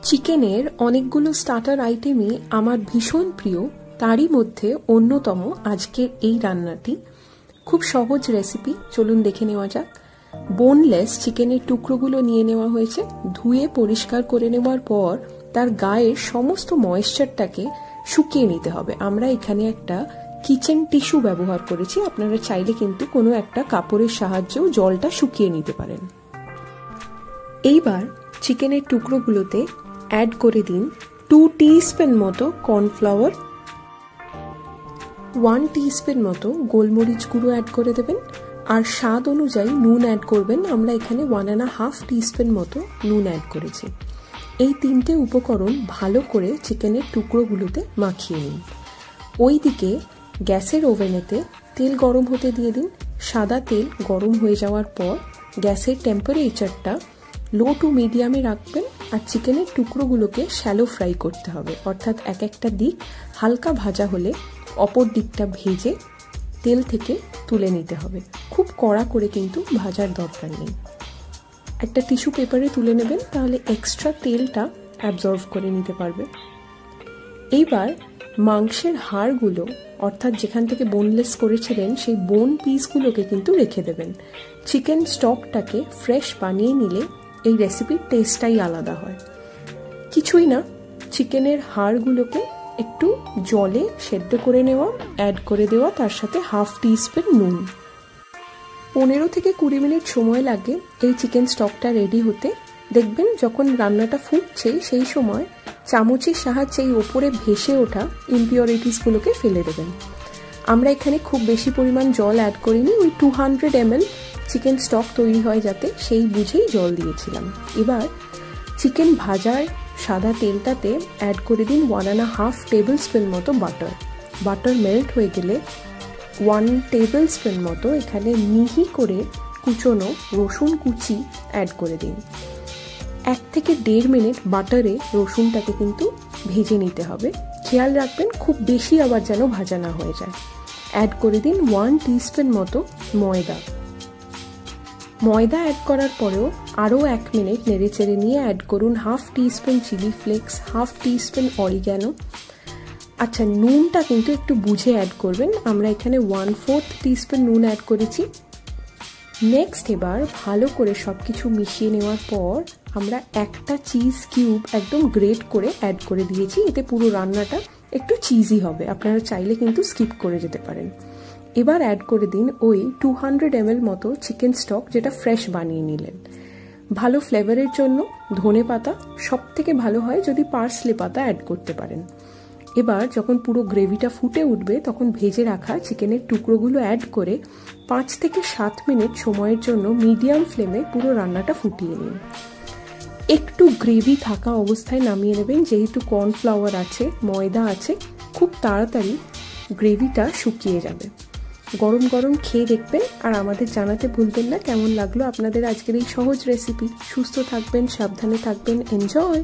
চিকেনের অনেকগুলো স্টার্টার আইটেমই আমার ভীষণ প্রিয়, তারই মধ্যে অন্যতম আজকের এই রান্নাটি। খুব সহজ রেসিপি, চলুন দেখে নেওয়া যাক। বোনলেস চিকেনের টুকরোগুলো নিয়ে নেওয়া হয়েছে। ধুয়ে পরিষ্কার করে নেওয়ার পর তার গায়ের সমস্ত ময়েশ্চারটাকে শুকিয়ে নিতে হবে। আমরা এখানে একটা কিচেন টিস্যু ব্যবহার করেছি, আপনারা চাইলে কিন্তু কোনো একটা কাপড়ের সাহায্যেও জলটা শুকিয়ে নিতে পারেন। এইবার চিকেনের টুকরোগুলোতে অ্যাড করে দিন 2 টিস্পুন মতো কর্নফ্লাওয়ার, 1 টিস্পুন মতো গোলমরিচ গুঁড়ো অ্যাড করে দেবেন, আর স্বাদ অনুযায়ী নুন অ্যাড করবেন। আমরা এখানে 1.5 টিস্পুন মতো নুন অ্যাড করেছি। এই 3টে উপকরণ ভালো করে চিকেনের টুকরোগুলোতে মাখিয়ে নিন। ওইদিকে গ্যাসের ওভেনেতে তেল গরম হতে দিয়ে দিন। সাদা তেল গরম হয়ে যাওয়ার পর গ্যাসের টেম্পারেচারটা লো টু মিডিয়ামে রাখবেন, আর চিকেনের টুকরোগুলোকে শ্যালো ফ্রাই করতে হবে, অর্থাৎ এক একটা দিক হালকা ভাজা হলে অপর দিকটা ভেজে তেল থেকে তুলে নিতে হবে। খুব কড়া করে কিন্তু ভাজার দরকার নেই। একটা টিস্যু পেপারে তুলে নেবেন, তাহলে এক্সট্রা তেলটা অ্যাবজর্ব করে নিতে পারবে। এইবার মাংসের হাড়গুলো, অর্থাৎ যেখান থেকে বোনলেস করেছিলেন সেই বোন পিসগুলোকে কিন্তু রেখে দেবেন। চিকেন স্টকটাকে ফ্রেশ বানিয়ে নিলে এই রেসিপির টেস্টটাই আলাদা হয়। কিছুই না, চিকেনের হাড়গুলোকে একটু জলে সেদ্ধ করে নেওয়া, অ্যাড করে দেওয়া, তার সাথে 1/2 টিস্পুন নুন। 15 থেকে 20 মিনিট সময় লাগে এই চিকেন স্টকটা রেডি হতে। দেখবেন যখন রান্নাটা ফুটছে সেই সময় চামচের সাহায্যে এই ওপরে ভেসে ওঠা ইমপিউরিটিসগুলোকে ফেলে দেবেন। আমরা এখানে খুব বেশি পরিমাণ জল অ্যাড করিনি, ওই 200 ml চিকেন স্টক তৈরি হয় যাতে, সেই বুঝেই জল দিয়েছিলাম। এবার চিকেন ভাজার সাদা তেলটাতে অ্যাড করে দিন 1.5 টেবিল স্পুন মতো বাটার। বাটার মেল্ট হয়ে গেলে 1 টেবিল স্পুন মতো এখানে মিহি করে কুচনো রসুন কুচি অ্যাড করে দিন। 1 থেকে 1.5 মিনিট বাটারে রসুনটাকে কিন্তু ভেজে নিতে হবে। খেয়াল রাখবেন খুব বেশি আবার যেন ভাজা না হয়ে যায়। অ্যাড করে দিন 1 টিস্পুন মতো ময়দা। ময়দা অ্যাড করার পরেও আরও 1 মিনিট নেড়েচেড়ে নিয়ে অ্যাড করুন 1/2 teaspoon chilli flakes, 1/2 teaspoon oregano. আচ্ছা, নুনটা কিন্তু একটু বুঝে অ্যাড করবেন। আমরা এখানে 1/4 টিস্পুন নুন অ্যাড করেছি। নেক্সট এবার ভালো করে সব কিছু মিশিয়ে নেওয়ার পর আমরা একটা চিজ কিউব একদম গ্রেট করে অ্যাড করে দিয়েছি। এতে পুরো রান্নাটা একটু চিজি হবে, আপনারা চাইলে কিন্তু স্কিপ করে যেতে পারেন। এবার অ্যাড করে দিন ওই 200 ml মতো চিকেন স্টক, যেটা ফ্রেশ বানিয়ে নিলেন। ভালো ফ্লেভারের জন্য ধনে পাতা সব থেকে ভালো হয়, যদি পার্সলে পাতা অ্যাড করতে পারেন। এবার যখন পুরো গ্রেভিটা ফুটে উঠবে তখন ভেজে রাখা চিকেনের টুকরোগুলো অ্যাড করে 5 থেকে 7 মিনিট সময়ের জন্য মিডিয়াম ফ্লেমে পুরো রান্নাটা ফুটিয়ে নিন। একটু গ্রেভি থাকা অবস্থায় নামিয়ে নেবেন, যেহেতু কর্নফ্লাওয়ার আছে, ময়দা আছে, খুব তাড়াতাড়ি গ্রেভিটা শুকিয়ে যাবে। গরম গরম খেয়ে দেখবেন, আর আমাদের জানাতে ভুলবেন না কেমন লাগলো আপনাদের আজকের এই সহজ রেসিপি। সুস্থ থাকবেন, সাবধানে থাকবেন, এনজয়।